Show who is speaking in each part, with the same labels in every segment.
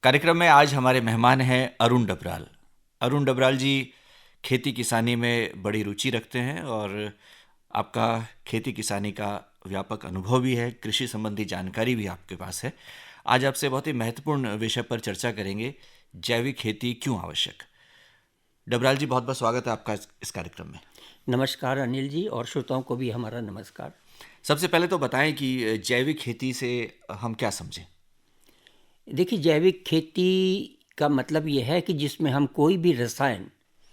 Speaker 1: कार्यक्रम में आज हमारे मेहमान हैं अरुण डबराल। अरुण डबराल जी खेती किसानी में बड़ी रुचि रखते हैं और आपका खेती किसानी का व्यापक अनुभव भी है, कृषि संबंधी जानकारी भी आपके पास है। आज आपसे बहुत ही महत्वपूर्ण विषय पर चर्चा करेंगे, जैविक खेती क्यों आवश्यक। डबराल जी, बहुत बहुत स्वागत है आपका इस कार्यक्रम में।
Speaker 2: नमस्कार अनिल जी, और श्रोताओं को भी हमारा नमस्कार।
Speaker 1: सबसे पहले तो बताएं कि जैविक खेती से हम क्या समझें।
Speaker 2: देखिए, जैविक खेती का मतलब ये है कि जिसमें हम कोई भी रसायन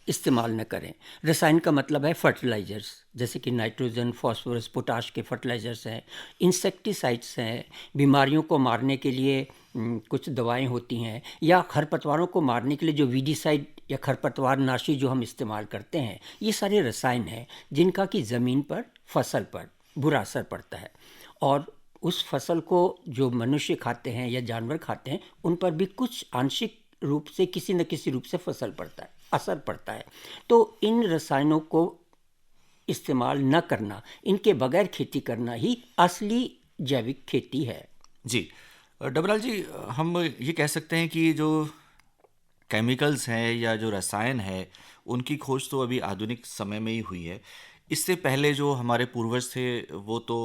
Speaker 2: इस्तेमाल न करें। रसायन का मतलब है फर्टिलाइजर्स, जैसे कि नाइट्रोजन, फास्फोरस, पोटाश के फर्टिलाइजर्स हैं, इंसेक्टिसाइड्स हैं, बीमारियों को मारने के लिए कुछ दवाएं होती हैं, या खरपतवारों को मारने के लिए जो वीडीसाइड या खरपतवार नाशी जो हम इस्तेमाल करते हैं, ये सारे रसायन हैं जिनका कि ज़मीन पर, फसल पर बुरा असर पड़ता है। और उस फसल को जो मनुष्य खाते हैं या जानवर खाते हैं, उन पर भी कुछ आंशिक रूप से किसी न किसी रूप से असर पड़ता है। तो इन रसायनों को इस्तेमाल न करना, इनके बगैर खेती करना ही असली जैविक खेती है।
Speaker 1: जी डबराल जी, हम ये कह सकते हैं कि जो केमिकल्स हैं या जो रसायन है, उनकी खोज तो अभी आधुनिक समय में ही हुई है। इससे पहले जो हमारे पूर्वज थे वो तो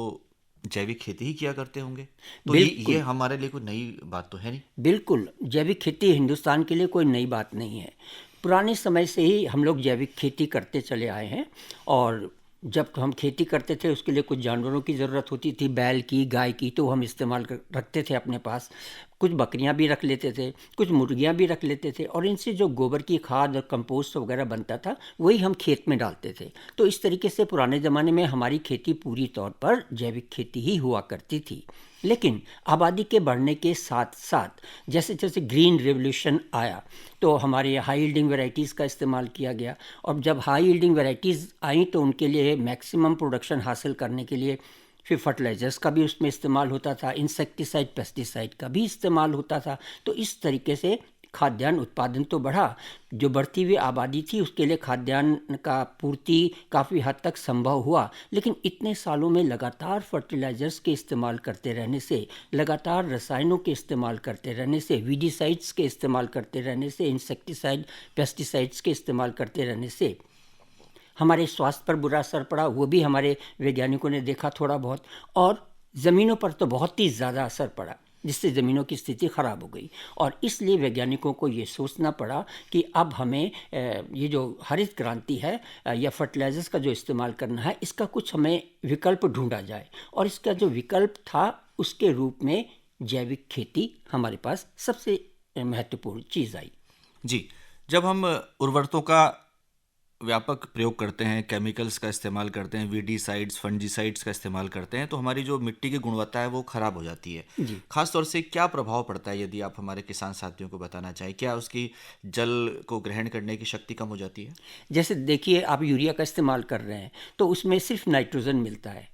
Speaker 1: जैविक खेती ही किया करते होंगे, तो ये
Speaker 2: बिल्कुल
Speaker 1: हमारे लिए कोई नई बात तो है नहीं।
Speaker 2: बिल्कुल, जैविक खेती हिंदुस्तान के लिए कोई नई बात नहीं है। पुराने समय से ही हम लोग जैविक खेती करते चले आए हैं। और जब हम खेती करते थे, उसके लिए कुछ जानवरों की ज़रूरत होती थी, बैल की, गाय की, तो हम इस्तेमाल रखते थे अपने पास। कुछ बकरियां भी रख लेते थे, कुछ मुर्गियां भी रख लेते थे, और इनसे जो गोबर की खाद और कंपोस्ट वगैरह बनता था, वही हम खेत में डालते थे। तो इस तरीके से पुराने ज़माने में हमारी खेती पूरी तौर पर जैविक खेती ही हुआ करती थी। लेकिन आबादी के बढ़ने के साथ साथ जैसे जैसे ग्रीन रेवोल्यूशन आया, तो हमारे हाई यील्डिंग वैरायटीज़ का इस्तेमाल किया गया। और जब हाई यील्डिंग वैरायटीज़ आई, तो उनके लिए मैक्सिमम प्रोडक्शन हासिल करने के लिए फिर फर्टिलाइजर्स का भी उसमें इस्तेमाल होता था, इंसेक्टिसाइड, पेस्टिसाइड का भी इस्तेमाल होता था। तो इस तरीके से खाद्यान्न उत्पादन तो बढ़ा। जो बढ़ती हुई आबादी थी, उसके लिए खाद्यान्न का पूर्ति काफ़ी हद तक संभव हुआ। लेकिन इतने सालों में लगातार फर्टिलाइजर्स के इस्तेमाल करते रहने से, लगातार रसायनों के इस्तेमाल करते रहने से, वीडीसाइड्स के इस्तेमाल करते रहने से, इंसेक्टिसाइड, पेस्टिसाइड्स के इस्तेमाल करते रहने से हमारे स्वास्थ्य पर बुरा असर पड़ा। वो भी हमारे वैज्ञानिकों ने देखा थोड़ा बहुत। और ज़मीनों पर तो बहुत ही ज़्यादा असर पड़ा, जिससे ज़मीनों की स्थिति ख़राब हो गई। और इसलिए वैज्ञानिकों को ये सोचना पड़ा कि अब हमें ये जो हरित क्रांति है या फर्टिलाइजर्स का जो इस्तेमाल करना है, इसका कुछ हमें विकल्प ढूंढा जाए। और इसका जो विकल्प था, उसके रूप में जैविक खेती हमारे पास सबसे महत्वपूर्ण चीज़ आई।
Speaker 1: जी, जब हम उर्वरकों का व्यापक प्रयोग करते हैं, केमिकल्स का इस्तेमाल करते हैं, वीडीसाइड्स, फंजीसाइड्स का इस्तेमाल करते हैं, तो हमारी जो मिट्टी की गुणवत्ता है वो खराब हो जाती है।
Speaker 2: जी,
Speaker 1: खास तौर से क्या प्रभाव पड़ता है, यदि आप हमारे किसान साथियों को बताना चाहें, क्या उसकी जल को ग्रहण करने की शक्ति कम हो जाती है?
Speaker 2: जैसे देखिए, आप यूरिया का इस्तेमाल कर रहे हैं तो उसमें सिर्फ नाइट्रोजन मिलता है।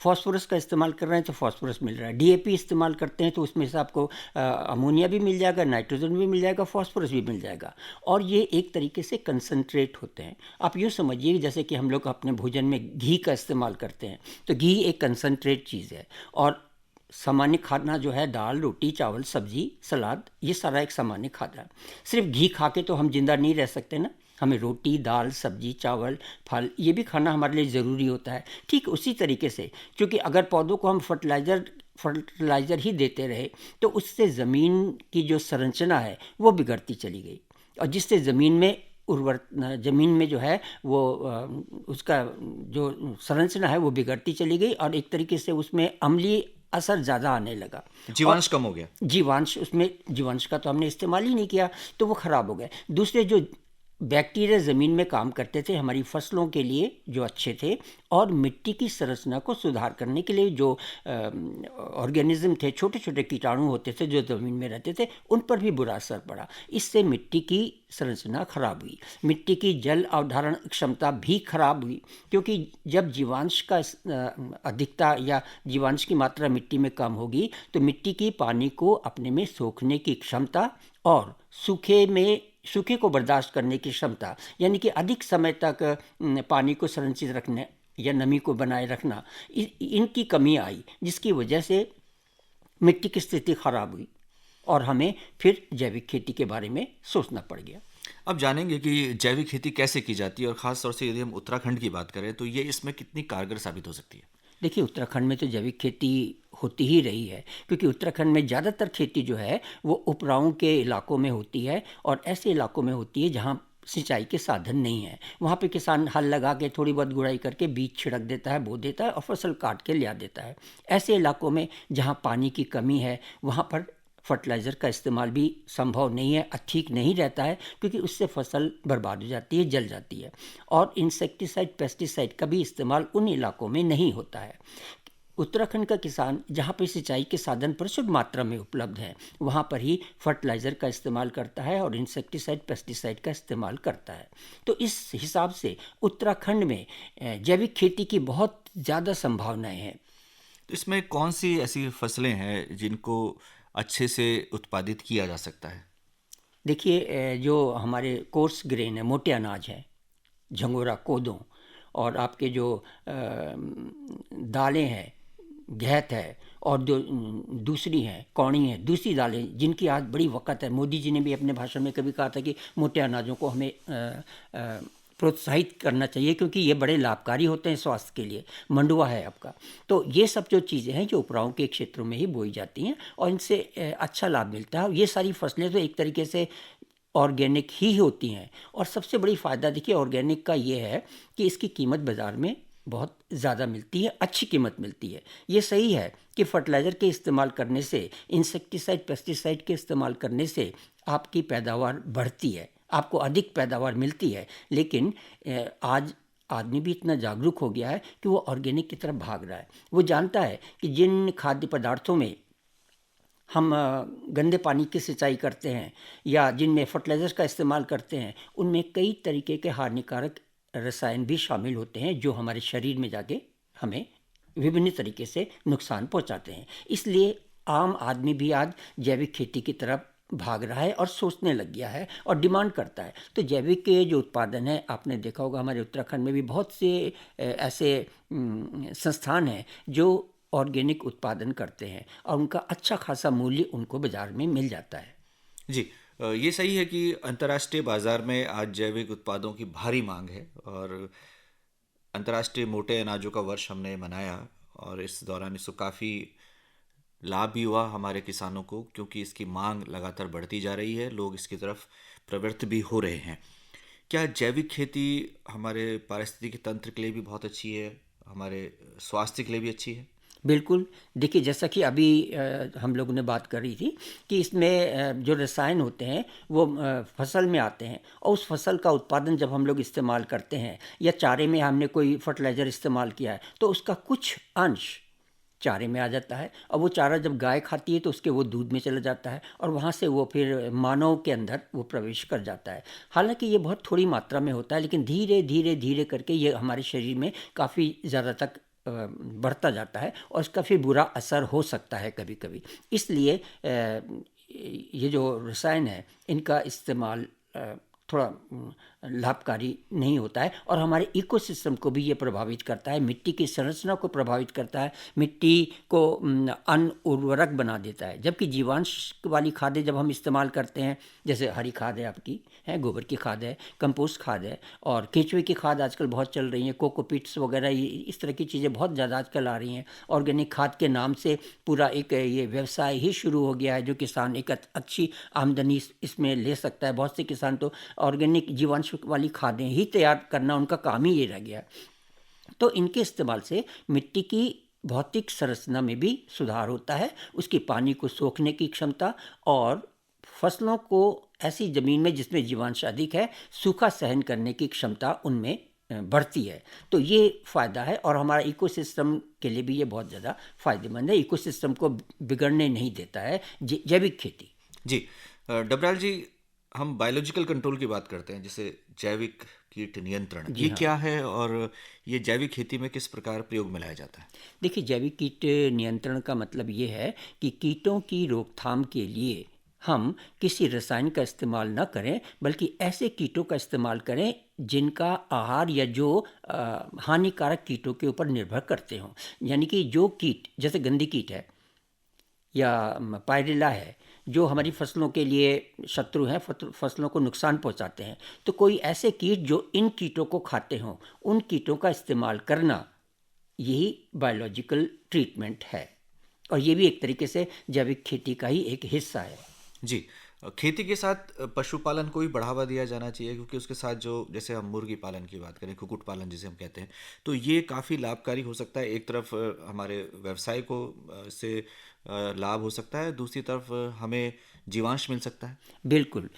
Speaker 2: फास्फोरस का इस्तेमाल कर रहे हैं तो फास्फोरस मिल रहा है। डीएपी इस्तेमाल करते हैं तो उसमें से आपको अमोनिया भी मिल जाएगा, नाइट्रोजन भी मिल जाएगा, फास्फोरस भी मिल जाएगा। और ये एक तरीके से कंसंट्रेट होते हैं। आप यूँ समझिए, जैसे कि हम लोग अपने भोजन में घी का इस्तेमाल करते हैं, तो घी एक कंसंट्रेट चीज़ है। और सामान्य खाना जो है, दाल, रोटी, चावल, सब्जी, सलाद, ये सारा एक सामान्य खाना है। सिर्फ घी खा के तो हम जिंदा नहीं रह सकते ना। हमें रोटी, दाल, सब्जी, चावल, फल, ये भी खाना हमारे लिए ज़रूरी होता है। ठीक उसी तरीके से, क्योंकि अगर पौधों को हम फर्टिलाइज़र ही देते रहे, तो उससे ज़मीन की जो संरचना है वो बिगड़ती चली गई। और जिससे ज़मीन में जो है वो उसका जो संरचना है वो बिगड़ती चली गई, और एक तरीके से उसमें अम्लीय असर ज़्यादा आने लगा। और
Speaker 1: जीवांश कम हो गया।
Speaker 2: जीवांश का तो हमने इस्तेमाल ही नहीं किया, तो वो ख़राब हो गए। दूसरे जो बैक्टीरिया ज़मीन में काम करते थे हमारी फसलों के लिए, जो अच्छे थे, और मिट्टी की संरचना को सुधार करने के लिए जो ऑर्गेनिज्म थे, छोटे छोटे कीटाणु होते थे जो ज़मीन में रहते थे, उन पर भी बुरा असर पड़ा। इससे मिट्टी की संरचना खराब हुई, मिट्टी की जल अवधारण क्षमता भी खराब हुई। क्योंकि जब जीवांश का अधिकता या जीवांश की मात्रा मिट्टी में कम होगी, तो मिट्टी की पानी को अपने में सोखने की क्षमता और सूखे को बर्दाश्त करने की क्षमता, यानी कि अधिक समय तक पानी को संरक्षित रखने या नमी को बनाए रखना, इनकी कमी आई, जिसकी वजह से मिट्टी की स्थिति खराब हुई। और हमें फिर जैविक खेती के बारे में सोचना पड़ गया।
Speaker 1: अब जानेंगे कि जैविक खेती कैसे की जाती है और ख़ास तौर से यदि हम उत्तराखंड की बात करें तो ये इसमें कितनी कारगर साबित हो सकती है।
Speaker 2: देखिए, उत्तराखंड में तो जैविक खेती होती ही रही है, क्योंकि उत्तराखंड में ज़्यादातर खेती जो है वो उपराऊ के इलाकों में होती है, और ऐसे इलाकों में होती है जहाँ सिंचाई के साधन नहीं है। वहाँ पे किसान हल लगा के थोड़ी बहुत गुड़ाई करके बीज छिड़क देता है, बो देता है और फसल काट के लिया देता है। ऐसे इलाकों में जहाँ पानी की कमी है वहाँ पर फर्टिलाइज़र का इस्तेमाल भी संभव नहीं है, ठीक नहीं रहता है, क्योंकि उससे फसल बर्बाद हो जाती है, जल जाती है। और इंसेक्टिसाइड, पेस्टिसाइड का भी इस्तेमाल उन इलाकों में नहीं होता है। उत्तराखंड का किसान जहाँ पर सिंचाई के साधन प्रचुर मात्रा में उपलब्ध हैं, वहाँ पर ही फर्टिलाइज़र का इस्तेमाल करता है और इंसेक्टिसाइड, पेस्टिसाइड का इस्तेमाल करता है। तो इस हिसाब से उत्तराखंड में जैविक खेती की बहुत ज़्यादा संभावनाएं हैं।
Speaker 1: तो इसमें कौन सी ऐसी फसलें हैं जिनको अच्छे से उत्पादित किया जा सकता है।
Speaker 2: देखिए, जो हमारे कोर्स ग्रेन है, मोटे अनाज है, झंगोरा, कोदो, और आपके जो दालें हैं, घेत है, और जो दूसरी हैं कौड़ी हैं, दूसरी दालें जिनकी आज बड़ी वक़्त है। मोदी जी ने भी अपने भाषण में कभी कहा था कि मोटे अनाजों को हमें प्रोत्साहित करना चाहिए, क्योंकि ये बड़े लाभकारी होते हैं स्वास्थ्य के लिए। मंडुआ है आपका। तो ये सब जो चीज़ें हैं जो उपराऊ के क्षेत्रों में ही बोई जाती हैं और इनसे अच्छा लाभ मिलता है। और ये सारी फसलें तो एक तरीके से ऑर्गेनिक ही होती हैं। और सबसे बड़ी फ़ायदा देखिए ऑर्गेनिक का ये है कि इसकी कीमत बाज़ार में बहुत ज़्यादा मिलती है, अच्छी कीमत मिलती है। ये सही है कि फर्टिलाइज़र के इस्तेमाल करने से, इंसेक्टिसाइड, पेस्टिसाइड के इस्तेमाल करने से आपकी पैदावार बढ़ती है, आपको अधिक पैदावार मिलती है। लेकिन आज आदमी भी इतना जागरूक हो गया है कि वो ऑर्गेनिक की तरफ भाग रहा है। वो जानता है कि जिन खाद्य पदार्थों में हम गंदे पानी की सिंचाई करते हैं या जिनमें फर्टिलाइज़र का इस्तेमाल करते हैं, उनमें कई तरीके के हानिकारक रसायन भी शामिल होते हैं जो हमारे शरीर में जाके हमें विभिन्न तरीके से नुकसान पहुंचाते हैं। इसलिए आम आदमी भी आज जैविक खेती की तरफ भाग रहा है और सोचने लग गया है और डिमांड करता है। तो जैविक के जो उत्पादन है, आपने देखा होगा हमारे उत्तराखंड में भी बहुत से ऐसे संस्थान हैं जो ऑर्गेनिक उत्पादन करते हैं और उनका अच्छा खासा मूल्य उनको बाज़ार में मिल जाता है।
Speaker 1: जी, ये सही है कि अंतर्राष्ट्रीय बाजार में आज जैविक उत्पादों की भारी मांग है और अंतर्राष्ट्रीय मोटे अनाजों का वर्ष हमने मनाया और इस दौरान इसको काफ़ी लाभ भी हुआ हमारे किसानों को, क्योंकि इसकी मांग लगातार बढ़ती जा रही है, लोग इसकी तरफ प्रवृत्त भी हो रहे हैं। क्या जैविक खेती हमारे पारिस्थितिकी तंत्र के लिए भी बहुत अच्छी है, हमारे स्वास्थ्य के लिए भी अच्छी है?
Speaker 2: बिल्कुल। देखिए, जैसा कि अभी हम लोगों ने बात करी थी कि इसमें जो रसायन होते हैं वो फसल में आते हैं, और उस फसल का उत्पादन जब हम लोग इस्तेमाल करते हैं या चारे में हमने कोई फर्टिलाइज़र इस्तेमाल किया है तो उसका कुछ अंश चारे में आ जाता है, और वो चारा जब गाय खाती है तो उसके वो दूध में चला जाता है और वहाँ से वो फिर मानव के अंदर वो प्रवेश कर जाता है। हालांकि ये बहुत थोड़ी मात्रा में होता है, लेकिन धीरे धीरे धीरे करके ये हमारे शरीर में काफ़ी ज़्यादा तक बढ़ता जाता है और इसका फिर बुरा असर हो सकता है कभी कभी। इसलिए ये जो रसायन है इनका इस्तेमाल थोड़ा लाभकारी नहीं होता है और हमारे इकोसिस्टम को भी ये प्रभावित करता है, मिट्टी की संरचना को प्रभावित करता है, मिट्टी को अनउर्वरक बना देता है। जबकि जीवांश वाली खादें जब हम इस्तेमाल करते हैं, जैसे हरी खाद है आपकी, है गोबर की खाद है, कंपोस्ट खाद है, और केंचुए की खाद आजकल बहुत चल रही हैं, कोकोपीट्स वगैरह, इस तरह की चीज़ें बहुत ज़्यादा आजकल आ रही हैं। ऑर्गेनिक खाद के नाम से पूरा एक ये व्यवसाय ही शुरू हो गया है जो किसान एक अच्छी आमदनी इसमें ले सकता है। बहुत से किसान तो ऑर्गेनिक जीवांश वाली खादें ही तैयार करना उनका काम ही ये रह गया। तो इनके इस्तेमाल से मिट्टी की भौतिक संरचना में भी सुधार होता है, उसकी पानी को सोखने की क्षमता, और फसलों को ऐसी ज़मीन में जिसमें जीवांश अधिक है सूखा सहन करने की क्षमता उनमें बढ़ती है। तो ये फ़ायदा है और हमारा इकोसिस्टम के लिए भी ये बहुत ज़्यादा फ़ायदेमंद है। इकोसिस्टम को बिगड़ने नहीं देता है जैविक खेती।
Speaker 1: जी, डबराल जी, हम बायोलॉजिकल कंट्रोल की बात करते हैं, जैसे जैविक कीट नियंत्रण,
Speaker 2: जी
Speaker 1: ये
Speaker 2: हाँ।
Speaker 1: क्या है और ये जैविक खेती में किस प्रकार प्रयोग में लाया जाता है?
Speaker 2: देखिए, जैविक कीट नियंत्रण का मतलब ये है कि कीटों की रोकथाम के लिए हम किसी रसायन का इस्तेमाल न करें, बल्कि ऐसे कीटों का इस्तेमाल करें जिनका आहार या जो हानिकारक कीटों के ऊपर निर्भर करते हों। यानी कि जो कीट, जैसे गंदी कीट है या पायरिल्ला है, जो हमारी फसलों के लिए शत्रु हैं, फसलों को नुकसान पहुंचाते हैं। तो कोई ऐसे कीट जो इन कीटों को खाते हों, उन कीटों का इस्तेमाल करना, यही बायोलॉजिकल ट्रीटमेंट है। और ये भी एक तरीके से जैविक खेती का ही एक हिस्सा है।
Speaker 1: जी। खेती के साथ पशुपालन को भी बढ़ावा दिया जाना चाहिए, क्योंकि उसके साथ जो, जैसे हम मुर्गी पालन की बात करें, कुक्कुट पालन जिसे हम कहते हैं, तो ये काफ़ी लाभकारी हो सकता है। एक तरफ हमारे व्यवसाय को से लाभ हो सकता है, दूसरी तरफ हमें जीवांश मिल सकता है।
Speaker 2: बिल्कुल।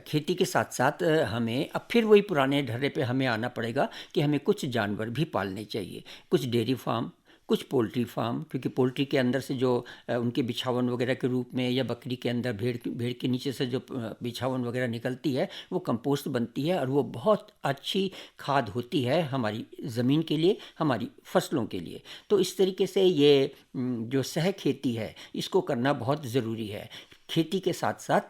Speaker 2: खेती के साथ साथ हमें अब फिर वही पुराने ढर्रे पे हमें आना पड़ेगा कि हमें कुछ जानवर भी पालने चाहिए, कुछ डेयरी फार्म, कुछ पोल्ट्री फार्म, क्योंकि पोल्ट्री के अंदर से जो उनके बिछावन वगैरह के रूप में, या बकरी के अंदर भेड़ के नीचे से जो बिछावन वगैरह निकलती है, वो कंपोस्ट बनती है और वो बहुत अच्छी खाद होती है हमारी ज़मीन के लिए, हमारी फसलों के लिए। तो इस तरीके से ये जो सह खेती है, इसको करना बहुत ज़रूरी है। खेती के साथ साथ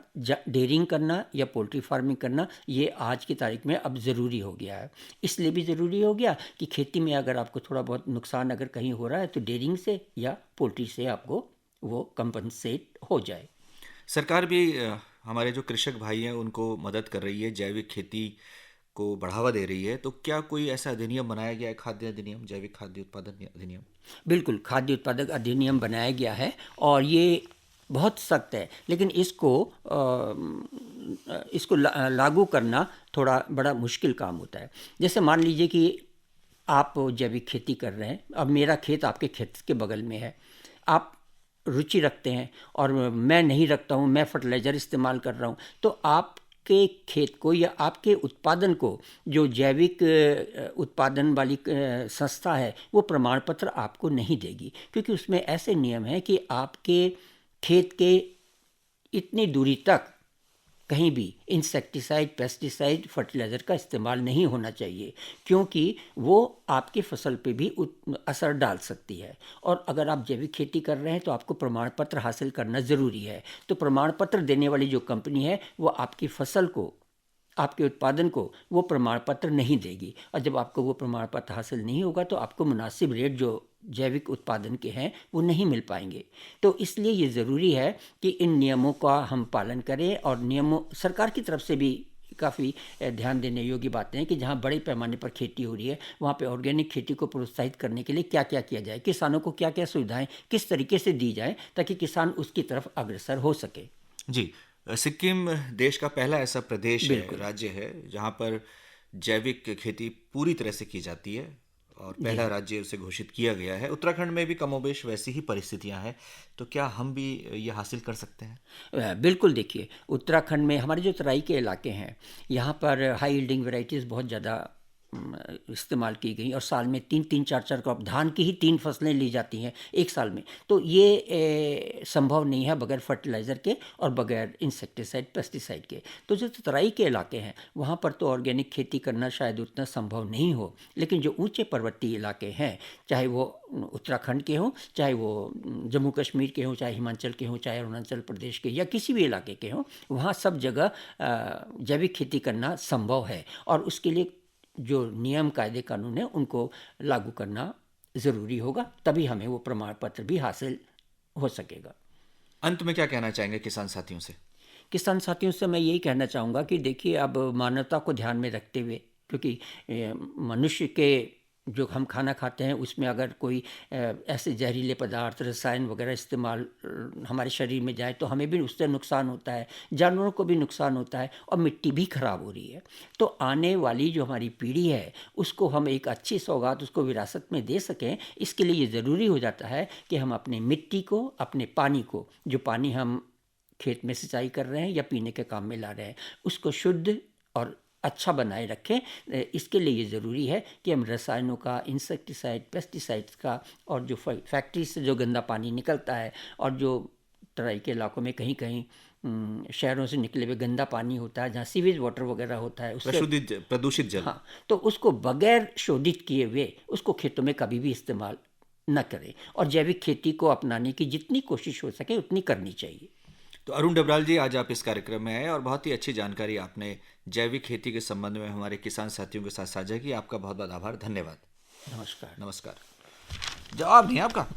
Speaker 2: डेयरिंग करना या पोल्ट्री फार्मिंग करना, ये आज की तारीख में अब ज़रूरी हो गया है। इसलिए भी ज़रूरी हो गया कि खेती में अगर आपको थोड़ा बहुत नुकसान अगर कहीं हो रहा है, तो डेयरिंग से या पोल्ट्री से आपको वो कंपनसेट हो जाए।
Speaker 1: सरकार भी हमारे जो कृषक भाई हैं उनको मदद कर रही है, जैविक खेती को बढ़ावा दे रही है। तो क्या कोई ऐसा अधिनियम बनाया गया है, खाद्य अधिनियम, जैविक खाद्य उत्पादन अधिनियम?
Speaker 2: बिल्कुल, खाद्य उत्पादक अधिनियम बनाया गया है और ये बहुत सख्त है, लेकिन इसको लागू करना थोड़ा बड़ा मुश्किल काम होता है। जैसे मान लीजिए कि आप जैविक खेती कर रहे हैं, अब मेरा खेत आपके खेत के बगल में है, आप रुचि रखते हैं और मैं नहीं रखता हूँ, मैं फर्टिलाइज़र इस्तेमाल कर रहा हूँ, तो आपके खेत को या आपके उत्पादन को जो जैविक उत्पादन वाली संस्था है, वो प्रमाण पत्र आपको नहीं देगी, क्योंकि उसमें ऐसे नियम हैं कि आपके खेत के इतनी दूरी तक कहीं भी इंसेक्टिसाइड, पेस्टिसाइड, फर्टिलाइज़र का इस्तेमाल नहीं होना चाहिए, क्योंकि वो आपकी फसल पे भी असर डाल सकती है। और अगर आप जैविक खेती कर रहे हैं तो आपको प्रमाण पत्र हासिल करना ज़रूरी है। तो प्रमाण पत्र देने वाली जो कंपनी है, वो आपकी फसल को, आपके उत्पादन को वो प्रमाण पत्र नहीं देगी, और जब आपको वो प्रमाण पत्र हासिल नहीं होगा तो आपको मुनासिब रेट जो जैविक उत्पादन के हैं वो नहीं मिल पाएंगे। तो इसलिए ये ज़रूरी है कि इन नियमों का हम पालन करें, और नियमों, सरकार की तरफ से भी काफ़ी ध्यान देने योग्य बातें हैं कि जहाँ बड़े पैमाने पर खेती हो रही है, वहाँ पे ऑर्गेनिक खेती को प्रोत्साहित करने के लिए क्या क्या किया जाए, किसानों को क्या क्या सुविधाएं किस तरीके से दी जाए, ताकि किसान उसकी तरफ अग्रसर हो सके।
Speaker 1: जी। सिक्किम देश का पहला ऐसा प्रदेश है,
Speaker 2: बिल्कुल।
Speaker 1: राज्य है, जहाँ पर जैविक खेती पूरी तरह से की जाती है, और
Speaker 2: जी
Speaker 1: पहला
Speaker 2: हाँ।
Speaker 1: राज्य उसे घोषित किया गया है। उत्तराखंड में भी कमोबेश वैसी ही परिस्थितियां हैं, तो क्या हम भी ये हासिल कर सकते हैं?
Speaker 2: बिल्कुल, देखिए, उत्तराखंड में हमारे जो तराई के इलाके हैं, यहाँ पर हाई यील्डिंग वैरायटीज़ बहुत ज़्यादा इस्तेमाल की गई, और साल में 3-3 4-4 क्रॉप, धान की ही 3 फसलें ली जाती हैं एक साल में। तो ये संभव नहीं है बगैर फर्टिलाइज़र के और बगैर इंसेक्टिसाइड, पेस्टिसाइड के। तो जो तराई के इलाके हैं, वहाँ पर तो ऑर्गेनिक खेती करना शायद उतना संभव नहीं हो, लेकिन जो ऊंचे पर्वतीय इलाके हैं, चाहे वो उत्तराखंड के हों, चाहे वो जम्मू कश्मीर के हों, चाहे हिमाचल के हों, चाहे अरुणाचल प्रदेश के, या किसी भी इलाके के हों, वहाँ सब जगह जैविक खेती करना संभव है। और उसके लिए जो नियम, कायदे, कानून है, उनको लागू करना ज़रूरी होगा, तभी हमें वो प्रमाण पत्र भी हासिल हो सकेगा।
Speaker 1: अंत में क्या कहना चाहेंगे किसान साथियों से?
Speaker 2: किसान साथियों से मैं यही कहना चाहूँगा कि देखिए, अब मानवता को ध्यान में रखते हुए, क्योंकि मनुष्य के जो हम खाना खाते हैं उसमें अगर कोई ऐसे जहरीले पदार्थ, रसायन वगैरह इस्तेमाल हमारे शरीर में जाए तो हमें भी उससे नुकसान होता है, जानवरों को भी नुकसान होता है, और मिट्टी भी खराब हो रही है। तो आने वाली जो हमारी पीढ़ी है, उसको हम एक अच्छी सौगात उसको विरासत में दे सकें, इसके लिए ये ज़रूरी हो जाता है कि हम अपने मिट्टी को, अपने पानी को, जो पानी हम खेत में सिंचाई कर रहे हैं या पीने के काम में ला रहे हैं, उसको शुद्ध और अच्छा बनाए रखें। इसके लिए ये ज़रूरी है कि हम रसायनों का, इंसेक्टिसाइड, पेस्टिसाइड्स का, और जो फैक्ट्री से जो गंदा पानी निकलता है, और जो तराई के इलाकों में कहीं कहीं शहरों से निकले हुए गंदा पानी होता है, जहाँ सीवेज वाटर वगैरह होता है, उससे
Speaker 1: प्रदूषित जल।
Speaker 2: हाँ, तो उसको बगैर शोधित किए हुए उसको खेतों में कभी भी इस्तेमाल न करें, और जैविक खेती को अपनाने की जितनी कोशिश हो सके उतनी करनी चाहिए।
Speaker 1: तो अरुण डबराल जी, आज आप इस कार्यक्रम में आए और बहुत ही अच्छी जानकारी आपने जैविक खेती के संबंध में हमारे किसान साथियों के साथ साझा की। आपका बहुत बहुत आभार, धन्यवाद।
Speaker 2: नमस्कार।
Speaker 1: नमस्कार। जवाब नहीं आपका।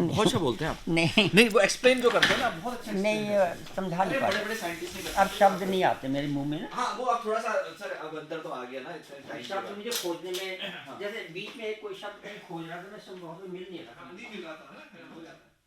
Speaker 1: बहुत अच्छा बोलते हैं आप।
Speaker 2: नहीं
Speaker 1: नहीं, वो एक्सप्लेन जो करते हैं ना, बहुत अच्छा
Speaker 2: नहीं,
Speaker 1: explain करते हैं।
Speaker 2: समझा नहीं
Speaker 1: अरे
Speaker 2: पाते।
Speaker 1: बड़े-बड़े साइंटिस्ट नहीं करते।
Speaker 2: अब शब्द नहीं आते मेरे मुंह में ना।
Speaker 1: हाँ, वो आप थोड़ा-सा सर अब अंदर तो आ गया ना इतने टाइम के
Speaker 2: शब्द
Speaker 1: बाद।
Speaker 2: मुझे खोजने में, जैसे बीच में कोई शब्द कहीं खोज रहा था, मैं सब वहाँ पे मिल नहीं रहा।
Speaker 1: नहीं मिल रहा था ना, हो जाता है।